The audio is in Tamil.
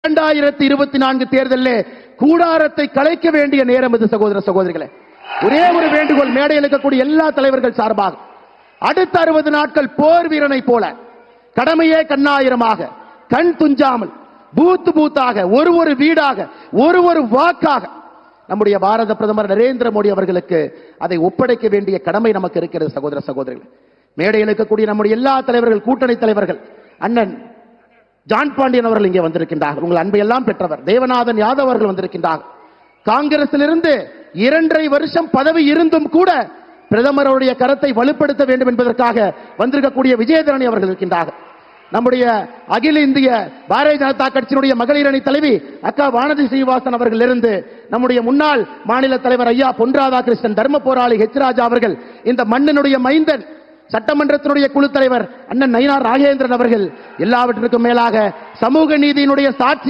2024 தேர்தலில் கூடாரத்தை கலைக்க வேண்டிய நேரம் இது சகோதர சகோதரிகளே. ஒரே ஒரு வேண்டுகோள் மேடையில் இருக்கக்கூடிய எல்லா தலைவர்கள் சார்பாக, அடுத்த 60 நாட்கள் போர் வீரனை போல கடமையே கண்ணாயிரமாக, கண் துஞ்சாமல், பூத் பூத்தாக, ஒரு வீடாக, ஒரு வாக்காக நம்முடைய பாரத பிரதமர் நரேந்திர மோடி அவர்களுக்கு அதை ஒப்படைக்க வேண்டிய கடமை நமக்கு இருக்கிறது சகோதர சகோதரிகள். மேடையில் இருக்கக்கூடிய நம்முடைய எல்லா தலைவர்கள், கூட்டணி தலைவர்கள், அண்ணன் ஜான் பாண்டியன் அவர்கள் இங்கே வந்திருக்கின்றார்கள். உங்கள் அன்பை எல்லாம் பெற்றவர் தேவநாதன் யாதவ் அவர்கள் வந்திருக்கின்றார்கள். காங்கிரசிலிருந்து 2.5 வருஷம் பதவி இருந்தும் கூட பிரதமருடைய கரத்தை வலுப்படுத்த வேண்டும் என்பதற்காக வந்திருக்கக்கூடிய விஜயதரணி அவர்கள் இருக்கின்றார்கள். நம்முடைய அகில இந்திய பாரதிய ஜனதா கட்சியினுடைய மகளிர் அணி தலைவி அக்கா வானதி ஸ்ரீனிவாசன் அவர்கள் இருந்து நம்முடைய முன்னாள் மாநில தலைவர் ஐயா பொன் ராதாகிருஷ்ணன், தர்ம போராளி ஹெச் ராஜா அவர்கள், இந்த மண்ணினுடைய மைந்தன் சட்டமன்றத்தினுடைய குழு தலைவர் அண்ணன் நயினார் ராகேந்திரன் அவர்கள், எல்லாவற்றிற்கும் மேலாக சமூக நீதியினுடைய சாட்சி